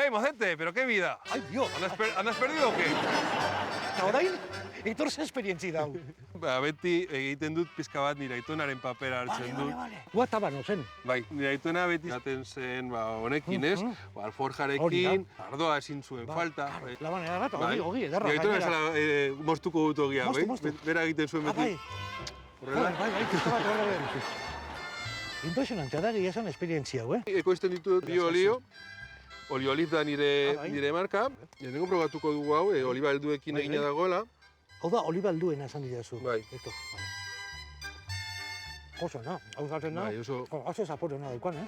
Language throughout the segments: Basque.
¡Hey, mocete! ¿Pero qué vida? Ai, Dio! ¿Andas perdido o qué? Eta orain, etorze esperientzi dau. Beti egiten dut pizka bat nire aitonaren papera hartzen dut. Guatabano zen. Bai, nire aitona beti zaten zen honekin, ez? Alforjarekin, ardoa ezin zuen falta. Labanera bat, Bai. ogi, ederra. Nire aitona bezala moztuko dut ogia, bai? Moztu. Bera egiten zuen beti. Horrela. Bai, pizka bat horrela. Impresionantea da egia zen esperientzia hau, Ekoizten ditut bi olio. Oliolif da nire marka. Lehenengo probatuko dugu hau, oliba helduekin egina dagoela. Hau da, oliba alduena esan didazu. Bai. Eto, oso, na, hau zaten na. Bai, oso. Oso zapore na daukan,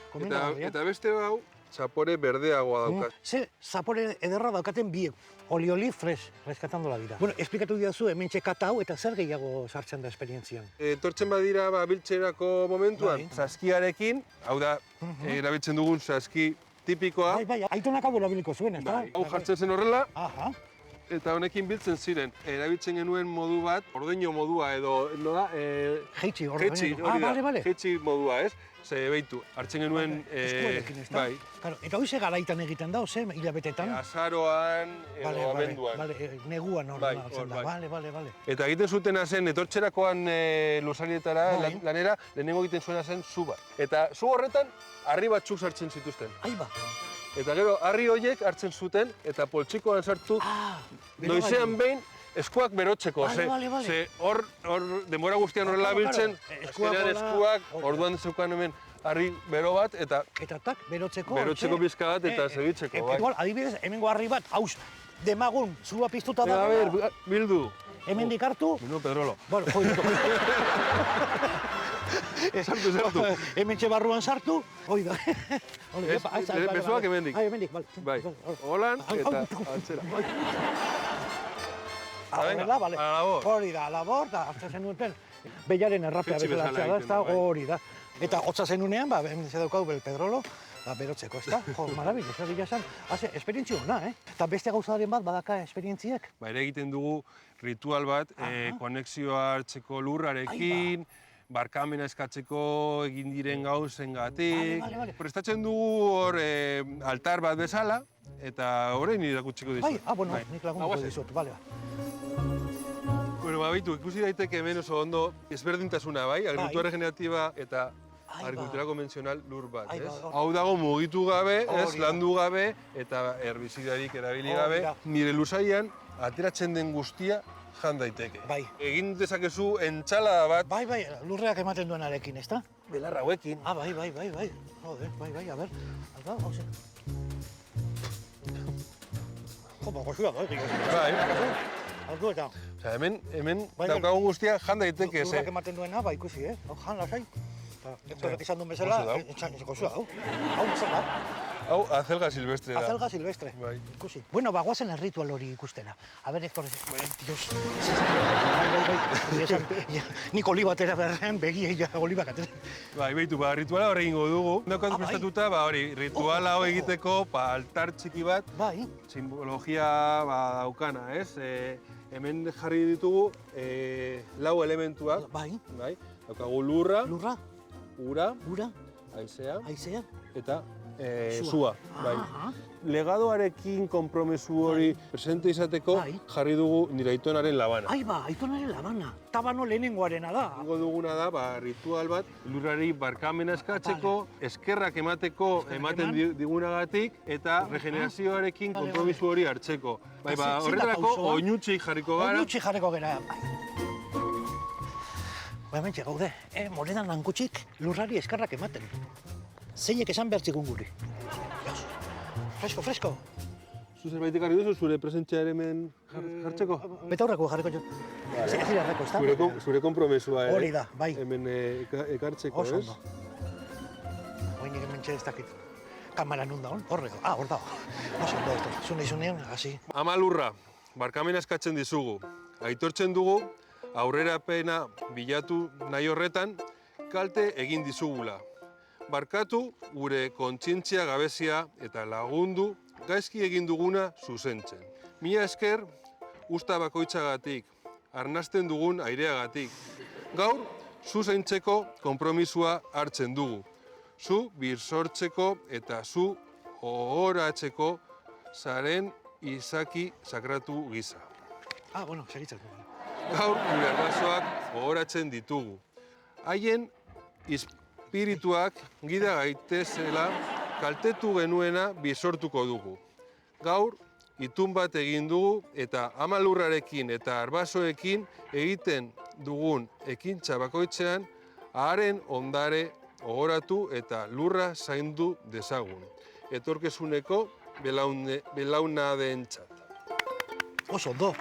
Eta beste hau, zapore berdeagoa daukat. Ze zapore ederra daukaten biek. Oliolif freskatando la vida. Bueno, esplikatu didazu hemen txekata hau eta zer gehiago sartzen da esperientzian. Etortzen badira biltzerako momentuan, saskiarekin, hau da, erabiltzen dugun saski tipikoa. Bai, aitonak hau erabiliko zuen, ez da? Hau jartzen zen horrela, Aha. eta honekin biltzen ziren. Erabiltzen genuen modu bat, ordeño modua edo, nola? Jeitsi, Jeitsi, hori da. Bale. Jeitsi modua, ez? Ze beitu, hartzen genuen... Eskuarekin, ez da? Bai. Claro, eta hoize garaitan egiten da, ze hilabetetan? Azaroan edo abenduan. Neguan hor Bai, hartzen da. Bale. Eta egiten zutena zen, etortzerakoan luzarietara, lanera, lehenengo egiten zuena zen zu bat. Eta zu horretan, harri batzuk sartzen zituzten. Aiba. Eta gero, harri horiek hartzen zuten, eta poltsikoan sartu, noizean behin, eskuak berotzeko. Bale. Ze hor denbora guztian horrela biltzen, azkenean eskuak, orduan zeukan hemen harri bero bat, eta tak, berotzeko pizka bat, eta segitzeko. Igual, adibidez, hemengo harri bat, hauz, demagun, zua piztuta da. A ber, bildu. Hemendik hartu. Bueno, Pedrolo. Bueno, Sartu. Hemen barruan sartu, hoi da. Besoak hemendik. Hemendik, bai. Holan, eta altzera. Horrela, bale. Hori da, labor, eta hartzen zenuten. Beiaren errapea bezala hartzea da, ez da, hori da. Eta hotza zenunean, hemen ze daukau bel Pedrolo, berotzeko, ez da? Jo, marabil, ez da esan. Haze, esperientzia hona, Eta beste gauzaren bat badaka esperientziak? Ere egiten dugu ritual bat, konexioa hartzeko lurrarekin, barkamena eskatzeko egin diren gauzengatik. Prestatzen dugu hor altar bat bezala, eta horrein irakutsiko dizut. Bueno, nik lagunduko dizut, bale. Bueno, baitu, ikusi daiteke hemen oso ondo ezberdintasuna, bai? Agrikultura regeneratiba eta agrikultura konbentzional lur bat, ez? Hau dago mugitu gabe, ez? Landu gabe eta herbizidarik erabili gabe. Nire luzaian ateratzen den guztia jan daiteke. Bai. Egin dezakezu entsalada bat. Bai, lurreak ematen duenarekin, ez da? Belarra hauekin. Bai. Joder, bai, a ber. Alba, hauze. Jopa, goxua da, Bai. Aldu eta. Osea, hemen daukagun guztia jan daiteke, lurrak ematen duena, ikusi, Hau jan lasai. Ektorrek izan duen bezala, goxua dau. Hau, zer da? Hau, azelga silvestre da. Azelga silvestre, ikusi. Bueno, bagoazen erritual hori ikustera. A ber, Hector, Dios. Bai. Nik olibatera berren, begia olibak atera. Bai, behitu, rituala hori egingo dugu. Daukaz prestatuta, rituala hori egiteko, altar txiki bat, simbologia daukana, ez? Hemen jarri ditugu 4 elementuak. Bai. Daukagu lurra, ura, haizea, eta sua. Legadoarekin konpromesu hori presente izateko jarri dugu nire aitonaren labana. Aitonaren labana. Tabano lehenengoarena da. Ingo duguna da, ritual bat, lurrari barkamena eskatzeko, eskerrak emateko ematen digunagatik, eta regenerazioarekin konpromisu hori hartzeko. Horretarako, oinutxik jarriko gara. Oinutxik jarriko gara. Hementxe gaude, moredan lankutxik lurrari eskerrak ematen. Zeinek esan behartzikun guri. Fresko. Zu zerbait ekarri duzu, zure presentziar hemen jartzeko? Betaurreko jarriko jo. Zirarreko, ez da? Zure konpromesua hori da, bai. Hemen ekartzeko, ez? Oso ondo. Oinik hementxe ez dakit. Kamara nun da hon? Horreko. Hor dago. Oso ondo ez da. Zune izunean, hasi. Ama lurra, barkamena eskatzen dizugu. Aitortzen dugu, aurrerapena bilatu nahi horretan, kalte egin dizugula. Barkatu gure kontzientzia gabezia eta lagundu gaizki egin duguna zuzentzen. Mila esker, usta bakoitzagatik, arnasten dugun aireagatik. Gaur, zu zaintzeko konpromisua hartzen dugu. Zu birsortzeko eta zu ohoratzeko zaren izaki sakratu gisa. Bueno, segitzeko. Gaur gure arbasoak gogoratzen ditugu. Haien espirituak gida gaitezela kaltetu genuena bizortuko dugu. Gaur itun bat egin dugu eta ama lurrarekin eta arbasoekin egiten dugun ekintza bakoitzean haren ondare gogoratu eta lurra zaindu dezagun. Etorkizuneko belaunadeentzat. Oso ondo.